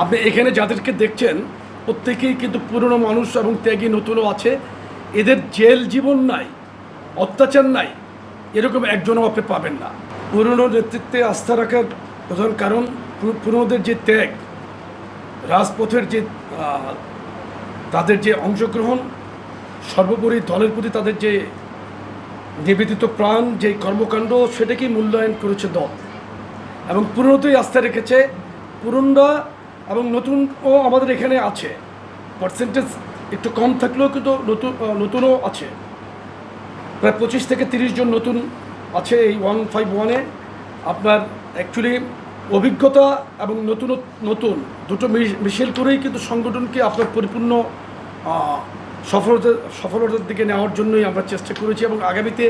আপনি এখানে যাদেরকে দেখছেন প্রত্যেকেই কিন্তু পুরনো মানুষ এবং ত্যাগী নতুনও আছে। এদের জেল জীবন নাই, অত্যাচার নাই, এরকম একজনও আপনি পাবেন না। পুরনো নেতৃত্বে আস্থা রাখার প্রধান কারণ পুরনোদের যে ত্যাগ, রাজপথের যে তাদের যে অংশগ্রহণ, সর্বোপরি দলের প্রতি তাদের যে নিবেদিত প্রাণ, যে কর্মকাণ্ড, সেটাকেই মূল্যায়ন করেছে দল এবং পুরনোতেই আস্থা রেখেছে। পুরনরা এবং নতুনও আমাদের এখানে আছে, পার্সেন্টেজ একটু কম থাকলেও কিন্তু নতুনও আছে। প্রায় 25 থেকে 30 জন নতুন আছে এই 151-এ। আপনার অ্যাকচুয়ালি অভিজ্ঞতা এবং নতুন দুটো মিশেল করেই কিন্তু সংগঠনকে আপনার পরিপূর্ণ সফলতার দিকে নেওয়ার জন্যই আমরা চেষ্টা করেছি এবং আগামীতে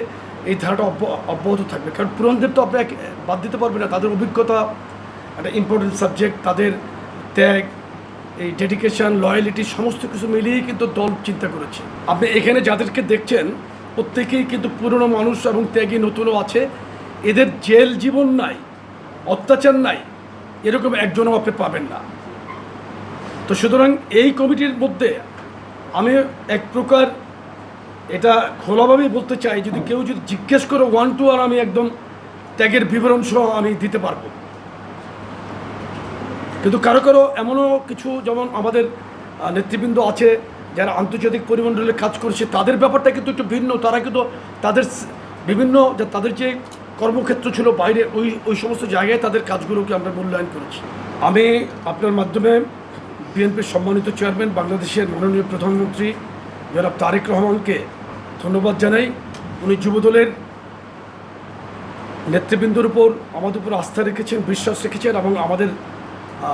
এই ধারাটা অব্যাহত থাকবে। কারণ পুরনদের তো আপনি বাদ দিতে পারবেন না। তাদের অভিজ্ঞতা একটা ইম্পর্টেন্ট সাবজেক্ট, তাদের ত্যাগ, এই ডেডিকেশন, লয়ালিটি সমস্ত কিছু মিলিয়েই কিন্তু দল চিন্তা করেছে। আপনি এখানে যাদেরকে দেখছেন প্রত্যেকেই কিন্তু পুরনো মানুষ এবং ত্যাগী নতুনও আছে। এদের জেল জীবন নাই, অত্যাচার নাই, এরকম একজনও আপনি পাবেন না। তো সুতরাং এই কমিটির মধ্যে আমি এক প্রকার এটা খোলাভাবেই বলতে চাই, যদি কেউ যদি জিজ্ঞেস করে 1 to 1 আমি একদম ত্যাগের বিবরণ সহ আমি দিতে পারবো। কিন্তু কারো কারো এমনও কিছু, যেমন আমাদের নেতৃবৃন্দ আছে যারা আন্তর্জাতিক পরিমণ্ডলে কাজ করছে, তাদের ব্যাপারটা কিন্তু একটু ভিন্ন। তারা কিন্তু তাদের বিভিন্ন তাদের যে কর্মক্ষেত্র ছিল বাইরে, ওই সমস্ত জায়গায় তাদের কাজগুলোকে আমরা মূল্যায়ন করেছি। আমি আপনার মাধ্যমে বিএনপির সম্মানিত চেয়ারম্যান, বাংলাদেশের মাননীয় প্রধানমন্ত্রী জনাব তারেক রহমানকে ধন্যবাদ জানাই। উনি যুবদলের নেতৃবৃন্দর উপর আমাদের উপর আস্থা রেখেছেন, বিশ্বাস রেখেছেন এবং আমাদের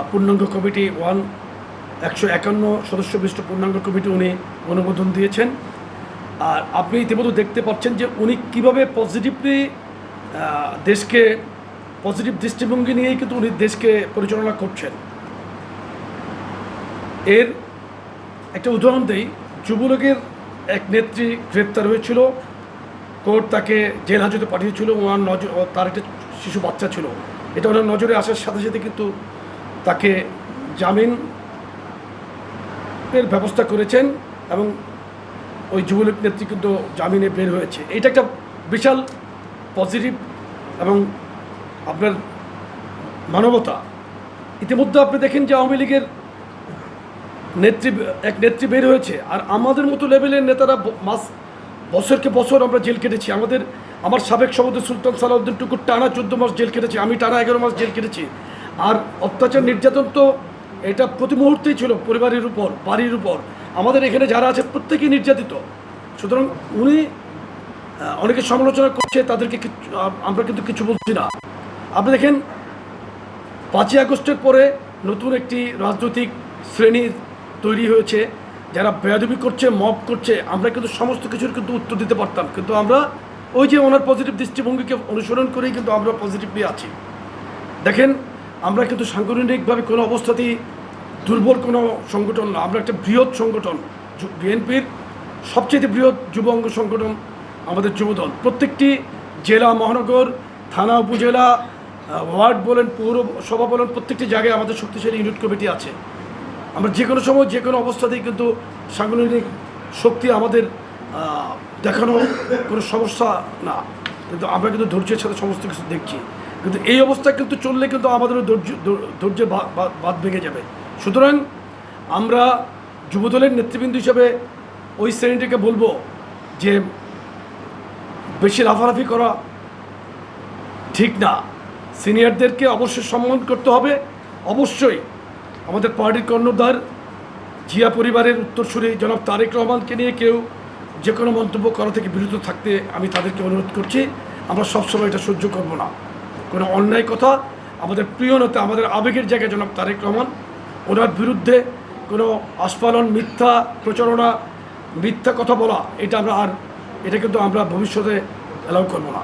পূর্ণাঙ্গ কমিটি 151 সদস্য বিশিষ্ট পূর্ণাঙ্গ কমিটি উনি অনুমোদন দিয়েছেন। আর আপনি ইতিমধ্যে দেখতে পাচ্ছেন যে উনি কীভাবে পজিটিভলি দেশকে, পজিটিভ দৃষ্টিভঙ্গি নিয়েই কিন্তু উনি দেশকে পরিচালনা করছেন। এর একটা উদাহরণ দেই। যুবলীগের এক নেত্রী গ্রেপ্তার হয়েছিল, কোর্ট তাকে জেল হাজতে পাঠিয়েছিল। তার একটা শিশু বাচ্চা ছিল। এটা ওনার নজরে আসার সাথে সাথে কিন্তু তাকে জামিনের ব্যবস্থা করেছেন এবং ওই যুবলীগ নেত্রী কিন্তু জামিনে বের হয়েছে। এটা একটা বিশাল পজিটিভ এবং আপনার মানবতা। ইতিমধ্যে আপনি দেখেন যে আওয়ামী লীগের এক নেত্রী বের হয়েছে, আর আমাদের মতো লেভেলের নেতারা বছরকে বছর আমরা জেল কেটেছি। আমার সাবেক সভাপতি সুলতান সালাউদ্দিন টুকুর টানা 14 মাস জেল কেটেছি, আমি টানা 11 মাস জেল কেটেছি। আর অত্যাচার নির্যাতন তো এটা প্রতি মুহূর্তেই ছিল, পরিবারের উপর, বাড়ির উপর। আমাদের এখানে যারা আছে প্রত্যেকেই নির্যাতিত। সুতরাং উনি অনেকে সমালোচনা করছে, তাদেরকে আমরা কিন্তু কিছু বলছি না। আপনি দেখেন 5ই আগস্টের পরে নতুন একটি রাজনৈতিক শ্রেণী তৈরি হয়েছে, যারা বেয়াদবি করছে, মব করছে। আমরা কিন্তু সমস্ত কিছুর কিন্তু উত্তর দিতে পারতাম, কিন্তু আমরা ওই যে ওনার পজিটিভ দৃষ্টিভঙ্গিকে অনুসরণ করেই কিন্তু আমরা পজিটিভলি আছি। দেখেন, আমরা কিন্তু সাংগঠনিকভাবে কোনো অবস্থাতেই দুর্বল কোনো সংগঠন না। আমরা একটা বৃহৎ সংগঠন, বিএনপির সবচেয়ে বৃহৎ যুব অঙ্গ সংগঠন আমাদের যুবদল। প্রত্যেকটি জেলা, মহানগর, থানা, উপজেলা, ওয়ার্ড বলেন, পৌরসভা বলেন, প্রত্যেকটি জায়গায় আমাদের শক্তিশালী ইউনিট কমিটি আছে। আমরা যে কোনো সময়, যে কোনো অবস্থাতেই কিন্তু সাংগঠনিক শক্তি আমাদের দেখানো কোনো সমস্যা না। কিন্তু আমরা কিন্তু ধৈর্যের সাথে সমস্ত কিছু দেখছি। কিন্তু এই অবস্থা কিন্তু চললে কিন্তু আমাদেরও ধৈর্যের বাঁধ ভেঙে যাবে। সুতরাং আমরা যুবদলের নেতৃবৃন্দ হিসাবে ওই শ্রেণীটিকে বলবো যে বেশি লাফালাফি করা ঠিক না। সিনিয়রদেরকে অবশ্যই সম্মান করতে হবে। অবশ্যই আমাদের পার্টির কর্ণধার জিয়া পরিবারের উত্তরসূরি জনাব তারেক রহমানকে নিয়ে কেউ যে কোনো মন্তব্য করা থেকে বিরত থাকতে আমি তাদেরকে অনুরোধ করছি। আমরা সবসময় এটা সহ্য করব না। কোনো অন্যায় কথা, আমাদের প্রিয় নেতা, আমাদের আবেগের জায়গায় জনাব তারেক রহমান, ওনার বিরুদ্ধে কোনো আস্ফালন, মিথ্যা প্রচারণা, মিথ্যা কথা বলা, এটা কিন্তু আমরা ভবিষ্যতে অ্যালাউ করব না।